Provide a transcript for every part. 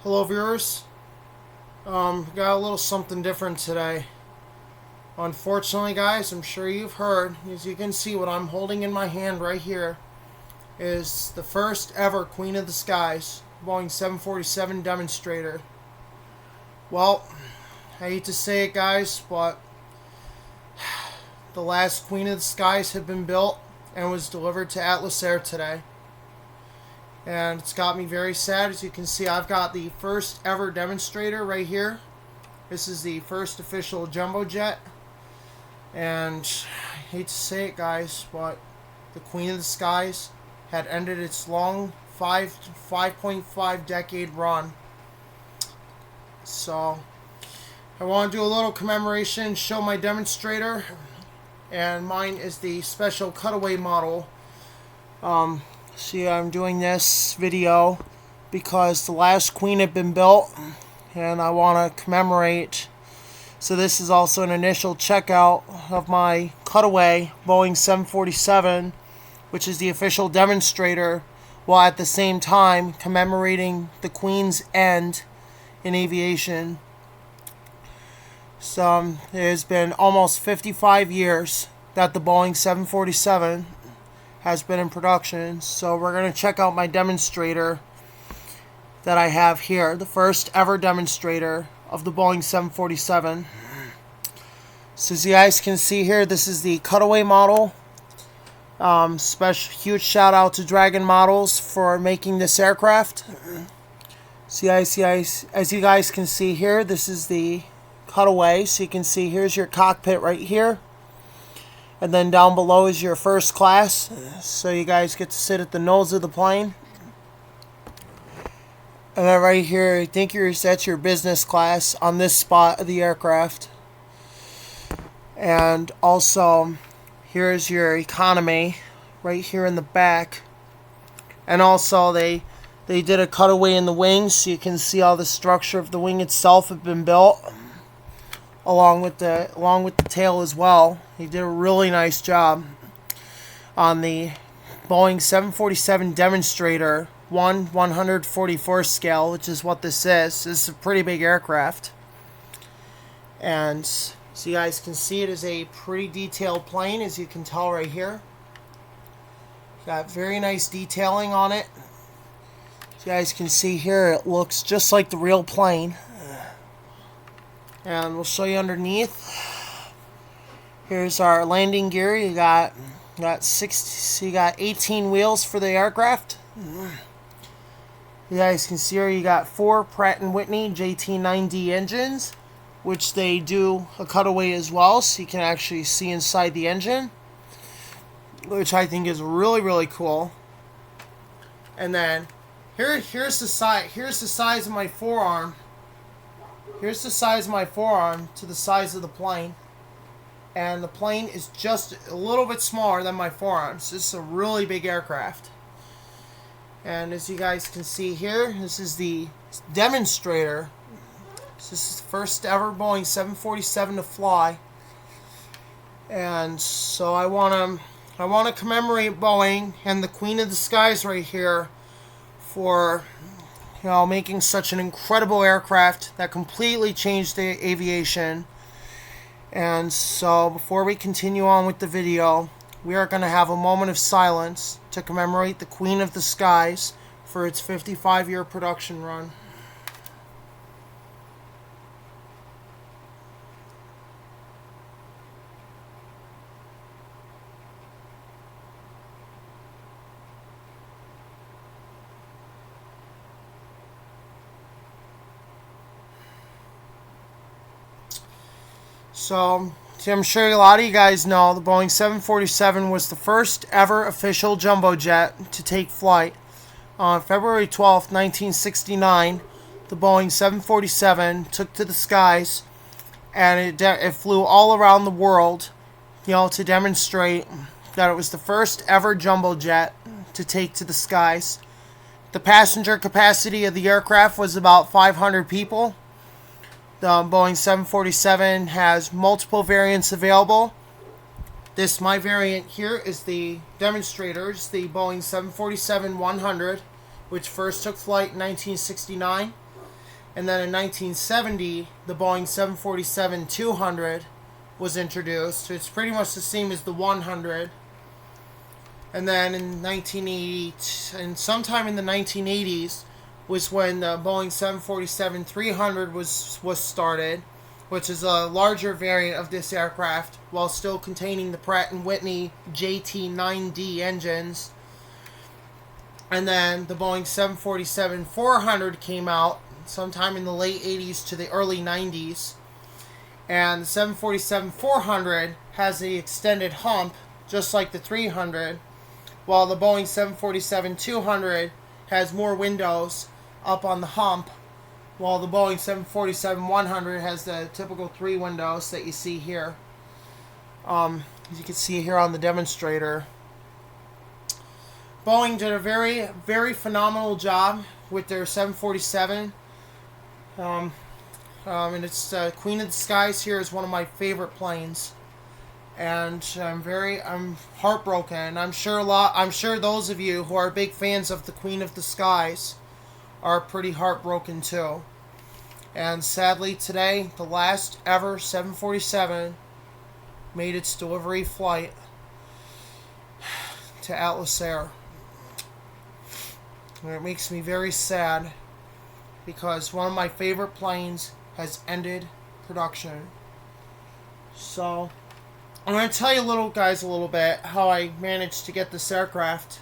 Hello viewers. Got a little something different today. Unfortunately guys, I'm sure you've heard, as you can see what I'm holding in my hand right here is the first ever Queen of the Skies, Boeing 747 Demonstrator. Well, I hate to say it guys, but the last Queen of the Skies had been built and was delivered to Atlas Air today. And it's got me very sad. As you can see, I've got the first ever demonstrator right here. This is the first official jumbo jet. And I hate to say it guys, but the Queen of the Skies had ended its long 5.5 decade run. So I want to do a little commemoration, show my demonstrator. And mine is the special cutaway model. See, I'm doing this video because the last Queen had been built and I want to commemorate. So this is also an initial checkout of my cutaway Boeing 747, which is the official demonstrator, while at the same time commemorating the Queen's end in aviation. So it has been almost 55 years that the Boeing 747 has been in production. So we're going to check out my demonstrator that I have here, the first ever demonstrator of the Boeing 747. So as you guys can see here, this is the cutaway model. Special huge shout out to Dragon Models for making this aircraft. So as you guys can see here, this is the cutaway. So you can see here's your cockpit right here. And then down below is your first class. So you guys get to sit at the nose of the plane. And then right here, I think that's your business class on this spot of the aircraft. And also, here's your economy right here in the back. And also, they did a cutaway in the wings, so you can see all the structure of the wing itself had been built, along with the tail as well. He did a really nice job on the Boeing 747 Demonstrator 1/144 scale, which is what this is. This is a pretty big aircraft. And so you guys can see it is a pretty detailed plane, as you can tell right here. Got very nice detailing on it. As you guys can see here, it looks just like the real plane. And we'll show you underneath. Here's our landing gear. You got 18 wheels for the aircraft. You guys can see here you got 4 Pratt & Whitney JT9D engines, which they do a cutaway as well, so you can actually see inside the engine, which I think is really, really cool. And then here's the size of my forearm. Here's the size of my forearm to the size of the plane. And the plane is just a little bit smaller than my forearm. So this is a really big aircraft. And as you guys can see here, this is the demonstrator. So this is the first ever Boeing 747 to fly. And so I want to commemorate Boeing and the Queen of the Skies right here for making such an incredible aircraft that completely changed the aviation. And so before we continue on with the video, we are going to have a moment of silence to commemorate the Queen of the Skies for its 55-year production run. So, I'm sure a lot of you guys know the Boeing 747 was the first ever official jumbo jet to take flight. On February 12, 1969, the Boeing 747 took to the skies, and it flew all around the world, to demonstrate that it was the first ever jumbo jet to take to the skies. The passenger capacity of the aircraft was about 500 people. The Boeing 747 has multiple variants available. My variant here is the demonstrators, the Boeing 747-100, which first took flight in 1969. And then in 1970, the Boeing 747-200 was introduced. It's pretty much the same as the 100. And then in 1980, and sometime in the 1980s, was when the Boeing 747-300 was started, which is a larger variant of this aircraft, while still containing the Pratt & Whitney JT9D engines. And then the Boeing 747-400 came out sometime in the late 80s to the early 90s. And the 747-400 has the extended hump, just like the 300, while the Boeing 747-200 has more windows up on the hump, while the Boeing 747-100 has the typical 3 windows that you see here. As you can see here on the demonstrator. Boeing did a very, very phenomenal job with their 747. And it's Queen of the Skies here is one of my favorite planes. And I'm heartbroken. I'm sure those of you who are big fans of the Queen of the Skies are pretty heartbroken too. And sadly today, the last ever 747 made its delivery flight to Atlas Air. And it makes me very sad because one of my favorite planes has ended production. So I'm going to tell you guys a little bit how I managed to get this aircraft.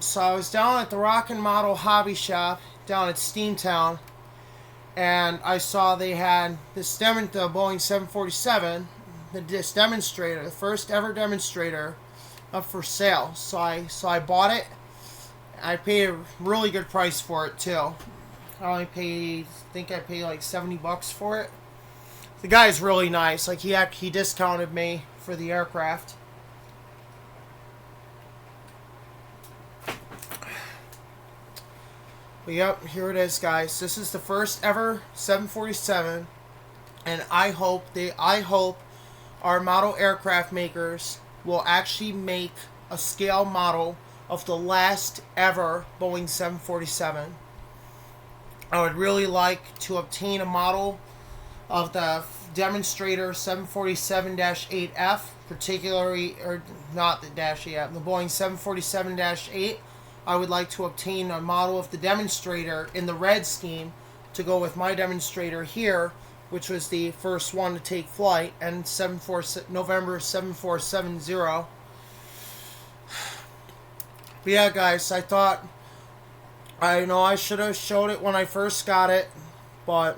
So I was down at the Rockin' Model Hobby Shop down at Steamtown, and I saw they had the Boeing 747, this demonstrator, the first ever demonstrator, up for sale. So I bought it. I paid a really good price for it too. I think I paid like $70 for it. The guy's really nice. Like he discounted me for the aircraft. But yep, here it is, guys. This is the first ever 747, and I hope our model aircraft makers will actually make a scale model of the last ever Boeing 747. I would really like to obtain a model of the demonstrator 747-8F, particularly, or not the -8F, the Boeing 747-8. I would like to obtain a model of the demonstrator in the red scheme to go with my demonstrator here, which was the first one to take flight, and November 7470. But yeah, guys, I know I should have showed it when I first got it, but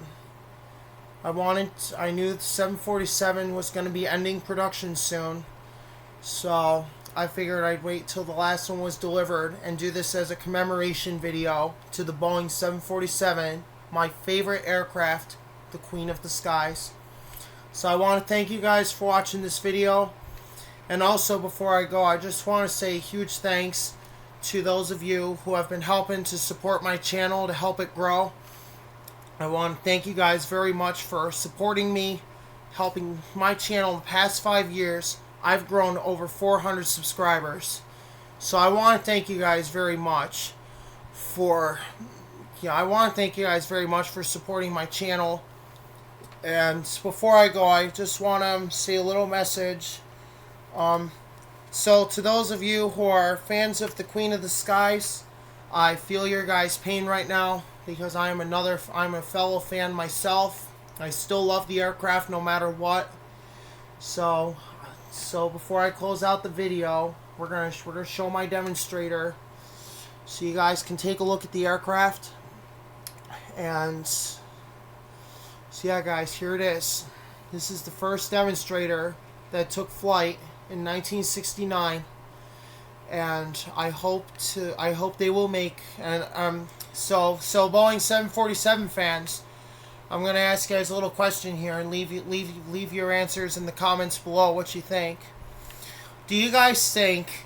I knew the 747 was going to be ending production soon, so I figured I'd wait till the last one was delivered and do this as a commemoration video to the Boeing 747, my favorite aircraft, the Queen of the Skies. So I want to thank you guys for watching this video, and also before I go, I just want to say huge thanks to those of you who have been helping to support my channel to help it grow. I want to thank you guys very much for supporting me, helping my channel in the past 5 years. I've grown to over 400 subscribers. So I want to thank you guys very much for supporting my channel. And before I go, I just want to say a little message. So to those of you who are fans of the Queen of the Skies, I feel your guys' pain right now because I'm a fellow fan myself. I still love the aircraft no matter what. So before I close out the video, we're gonna show my demonstrator, so you guys can take a look at the aircraft. And so yeah, guys, here it is. This is the first demonstrator that took flight in 1969, and I hope they will make. And so Boeing 747 fans, I'm going to ask you guys a little question here, and leave your answers in the comments below what you think. Do you guys think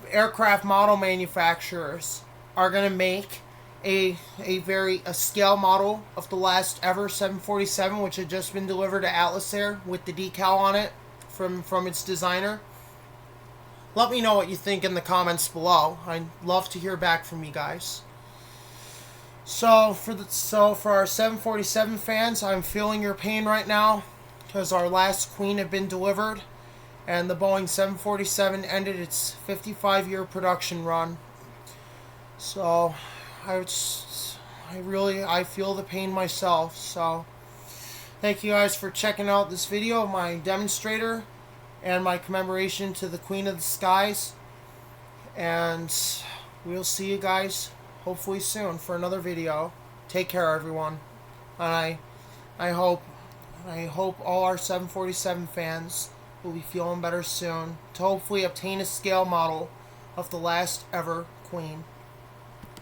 aircraft model manufacturers are going to make a scale model of the last ever 747, which had just been delivered to Atlas Air with the decal on it from its designer? Let me know what you think in the comments below. I'd love to hear back from you guys. So for our 747 fans, I'm feeling your pain right now because our last Queen had been delivered, and the Boeing 747 ended its 55-year production run. So I feel the pain myself. So thank you guys for checking out this video of my demonstrator and my commemoration to the Queen of the Skies. And we'll see you guys hopefully soon for another video. Take care, everyone. And I hope all our 747 fans will be feeling better soon to hopefully obtain a scale model of the last ever Queen.